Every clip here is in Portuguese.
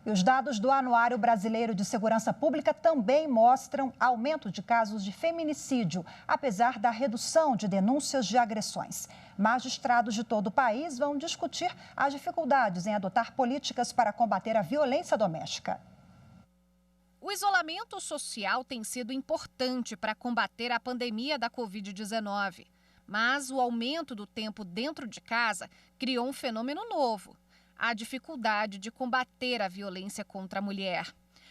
E os dados do Anuário Brasileiro de Segurança Pública também mostram aumento de casos de feminicídio, apesar da redução de denúncias de agressões. Magistrados de todo o país vão discutir as dificuldades em adotar políticas para combater a violência doméstica. O isolamento social tem sido importante para combater a pandemia da Covid-19. Mas o aumento do tempo dentro de casa criou um fenômeno novo: a dificuldade de combater a violência contra a mulher.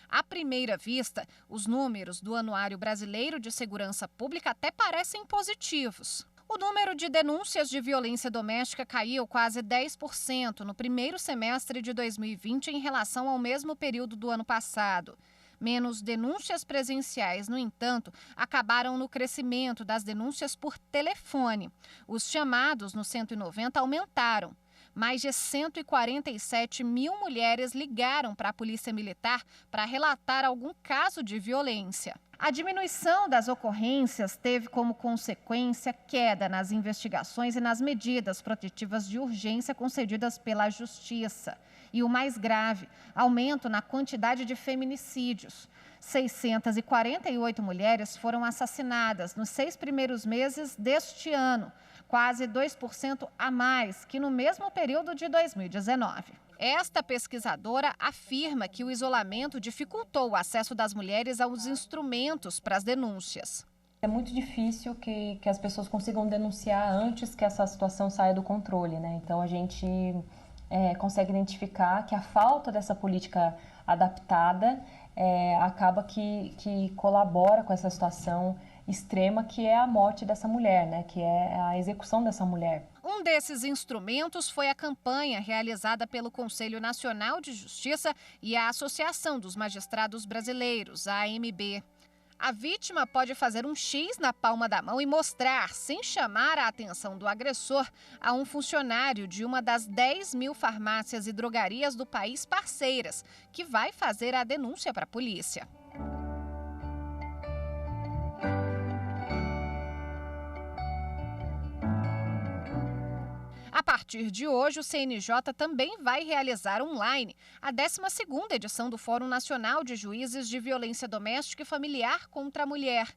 À primeira vista, os números do Anuário Brasileiro de Segurança Pública até parecem positivos. O número de denúncias de violência doméstica caiu quase 10% no primeiro semestre de 2020 em relação ao mesmo período do ano passado. Menos denúncias presenciais, no entanto, acabaram no crescimento das denúncias por telefone. Os chamados no 190 aumentaram. Mais de 147 mil mulheres ligaram para a Polícia Militar para relatar algum caso de violência. A diminuição das ocorrências teve como consequência queda nas investigações e nas medidas protetivas de urgência concedidas pela Justiça. E o mais grave, aumento na quantidade de feminicídios. 648 mulheres foram assassinadas nos 6 primeiros meses deste ano, quase 2% a mais que no mesmo período de 2019. Esta pesquisadora afirma que o isolamento dificultou o acesso das mulheres aos instrumentos para as denúncias. É muito difícil que as pessoas consigam denunciar antes que essa situação saia do controle, né? Então a gente consegue identificar que a falta dessa política adaptada acaba que colabora com essa situação extrema, que é a morte dessa mulher, né? Que é a execução dessa mulher. Um desses instrumentos foi a campanha realizada pelo Conselho Nacional de Justiça e a Associação dos Magistrados Brasileiros, a AMB. A vítima pode fazer um X na palma da mão e mostrar, sem chamar a atenção do agressor, a um funcionário de uma das 10 mil farmácias e drogarias do país parceiras, que vai fazer a denúncia para a polícia. A partir de hoje, o CNJ também vai realizar online a 12ª edição do Fórum Nacional de Juízes de Violência Doméstica e Familiar contra a Mulher.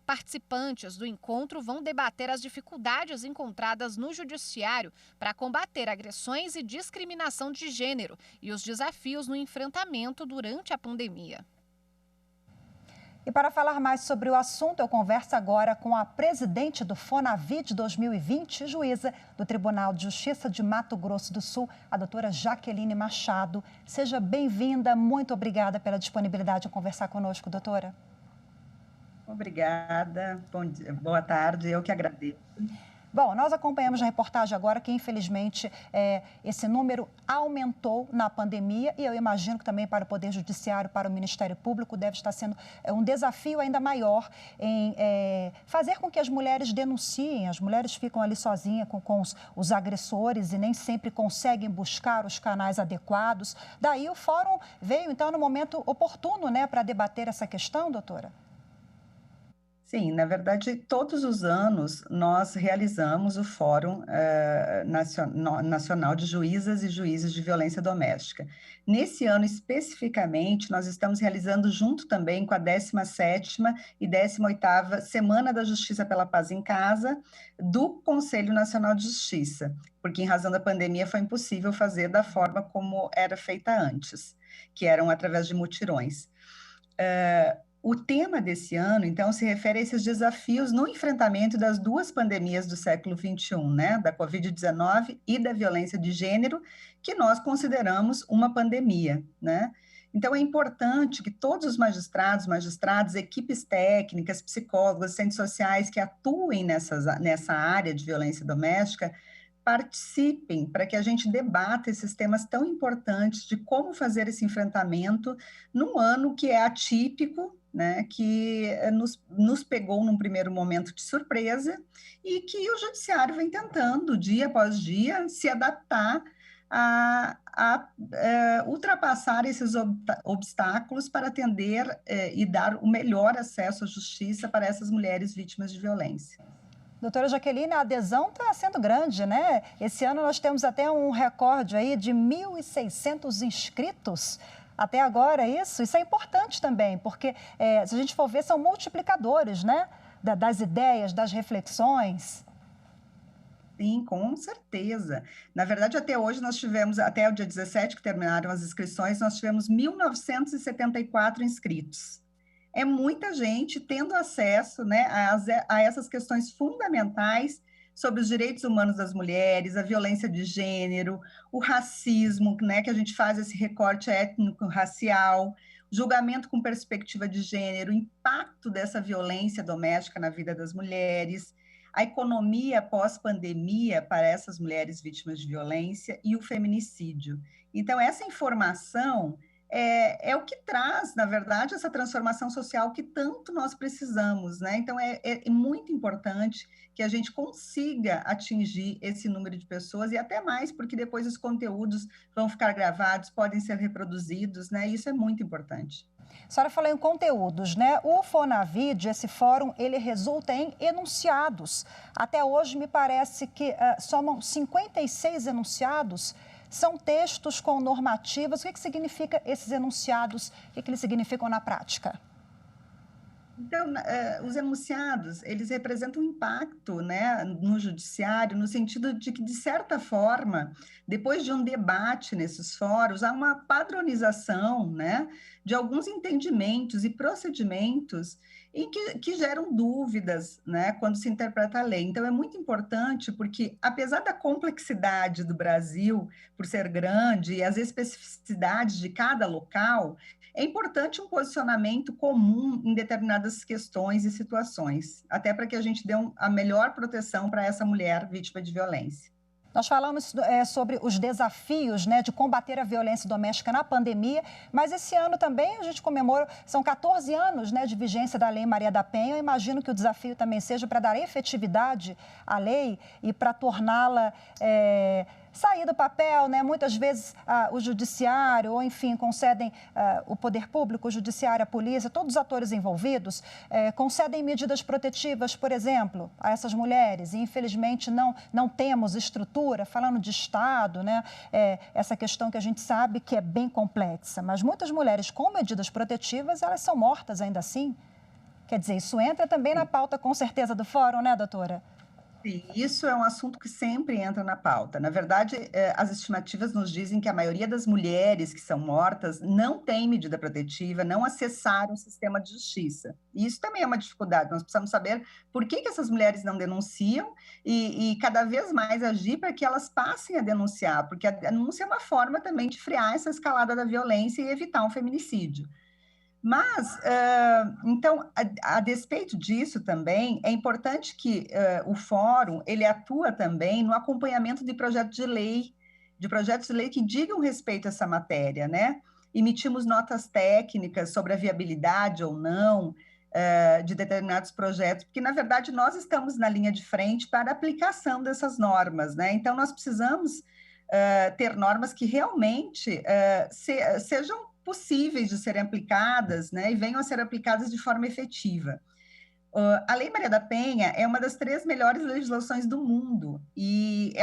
Participantes do encontro vão debater as dificuldades encontradas no judiciário para combater agressões e discriminação de gênero e os desafios no enfrentamento durante a pandemia. E para falar mais sobre o assunto, eu converso agora com a presidente do Fonavide 2020, juíza do Tribunal de Justiça de Mato Grosso do Sul, a doutora Jaqueline Machado. Seja bem-vinda, muito obrigada pela disponibilidade de conversar conosco, doutora. Obrigada, boa tarde, eu que agradeço. Bom, nós acompanhamos na reportagem agora que, infelizmente, esse número aumentou na pandemia e eu imagino que também para o Poder Judiciário, para o Ministério Público, deve estar sendo um desafio ainda maior em fazer com que as mulheres denunciem. As mulheres ficam ali sozinhas com os agressores e nem sempre conseguem buscar os canais adequados. Daí o Fórum veio, então, no momento oportuno, né, para debater essa questão, doutora? Sim, na verdade, todos os anos nós realizamos o Fórum Nacional de Juízas e Juízes de Violência Doméstica. Nesse ano, especificamente, nós estamos realizando junto também com a 17ª e 18ª Semana da Justiça pela Paz em Casa, do Conselho Nacional de Justiça, porque em razão da pandemia foi impossível fazer da forma como era feita antes, que eram através de mutirões. O tema desse ano, então, se refere a esses desafios no enfrentamento das duas pandemias do século XXI, né, da Covid-19 e da violência de gênero, que nós consideramos uma pandemia, né? Então, é importante que todos os magistrados, equipes técnicas, psicólogos, assistentes sociais que atuem nessa área de violência doméstica participem para que a gente debata esses temas tão importantes de como fazer esse enfrentamento num ano que é atípico, né, que nos pegou num primeiro momento de surpresa e que o judiciário vem tentando, dia após dia, se adaptar a ultrapassar esses obstáculos para atender e dar o melhor acesso à justiça para essas mulheres vítimas de violência. Doutora Jaqueline, a adesão está sendo grande, né? Esse ano nós temos até um recorde aí de 1.600 inscritos. até agora isso é importante também, porque se a gente for ver, são multiplicadores, né? Das ideias, das reflexões. Sim, com certeza. Na verdade, até hoje nós tivemos, até o dia 17 que terminaram as inscrições, nós tivemos 1.974 inscritos. É muita gente tendo acesso, né, a essas questões fundamentais sobre os direitos humanos das mulheres, a violência de gênero, o racismo, né, que a gente faz esse recorte étnico-racial, julgamento com perspectiva de gênero, o impacto dessa violência doméstica na vida das mulheres, a economia pós-pandemia para essas mulheres vítimas de violência e o feminicídio. Então, essa informação é o que traz, na verdade, essa transformação social que tanto nós precisamos, né? Então, é muito importante que a gente consiga atingir esse número de pessoas e até mais, porque depois os conteúdos vão ficar gravados, podem ser reproduzidos, né? Isso é muito importante. A senhora falou em conteúdos, né? O Fonavide, esse fórum, ele resulta em enunciados. Até hoje, me parece que somam 56 enunciados. São textos com normativas. O que significa esses enunciados? O que eles significam na prática? Então, os enunciados, eles representam um impacto, né, no judiciário, no sentido de que, de certa forma, depois de um debate nesses fóruns, há uma padronização, né, de alguns entendimentos e procedimentos em que geram dúvidas, né, quando se interpreta a lei. Então, é muito importante porque, apesar da complexidade do Brasil, por ser grande, e as especificidades de cada local, é importante um posicionamento comum em determinadas questões e situações, até para que a gente dê a melhor proteção para essa mulher vítima de violência. Nós falamos sobre os desafios, né, de combater a violência doméstica na pandemia, mas esse ano também a gente comemora, são 14 anos, né, de vigência da Lei Maria da Penha. Eu imagino que o desafio também seja para dar efetividade à lei e para torná-la sair do papel, né? Muitas vezes o judiciário, ou enfim, concedem o poder público, o judiciário, a polícia, todos os atores envolvidos, concedem medidas protetivas, por exemplo, a essas mulheres. E, infelizmente, não temos estrutura, falando de Estado, né? Essa questão que a gente sabe que é bem complexa. Mas muitas mulheres com medidas protetivas, elas são mortas ainda assim. Quer dizer, isso entra também na pauta, com certeza, do fórum, né, doutora? Sim, isso é um assunto que sempre entra na pauta. Na verdade, as estimativas nos dizem que a maioria das mulheres que são mortas não tem medida protetiva, não acessaram o sistema de justiça. E isso também é uma dificuldade. Nós precisamos saber por que essas mulheres não denunciam e cada vez mais agir para que elas passem a denunciar, porque a denúncia é uma forma também de frear essa escalada da violência e evitar um feminicídio. Mas, então, a despeito disso também, é importante que o fórum, ele atua também no acompanhamento de projetos de lei que digam respeito a essa matéria, né? Emitimos notas técnicas sobre a viabilidade ou não de determinados projetos, porque, na verdade, nós estamos na linha de frente para a aplicação dessas normas, né? Então, nós precisamos ter normas que realmente sejam possíveis de serem aplicadas, né, e venham a ser aplicadas de forma efetiva. A Lei Maria da Penha é uma das 3 melhores legislações do mundo e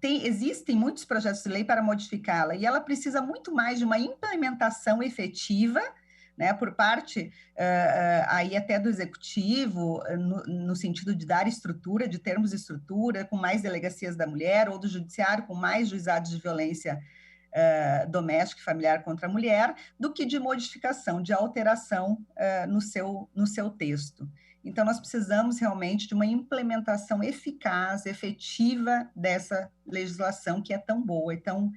existem muitos projetos de lei para modificá-la e ela precisa muito mais de uma implementação efetiva, né, por parte aí até do executivo, no sentido de dar estrutura, de termos estrutura, com mais delegacias da mulher, ou do judiciário com mais juizados de violência doméstica e familiar contra a mulher, do que de modificação, de alteração no seu texto. Então, nós precisamos realmente de uma implementação eficaz, efetiva dessa legislação que é tão boa e tão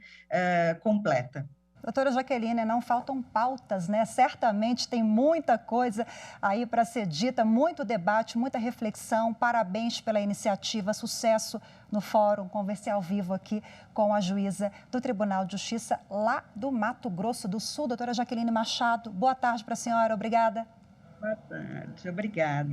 completa. Doutora Jaqueline, não faltam pautas, né? Certamente tem muita coisa aí para ser dita, muito debate, muita reflexão. Parabéns pela iniciativa, sucesso no fórum. Conversei ao vivo aqui com a juíza do Tribunal de Justiça lá do Mato Grosso do Sul, doutora Jaqueline Machado. Boa tarde para a senhora, obrigada. Boa tarde, obrigada.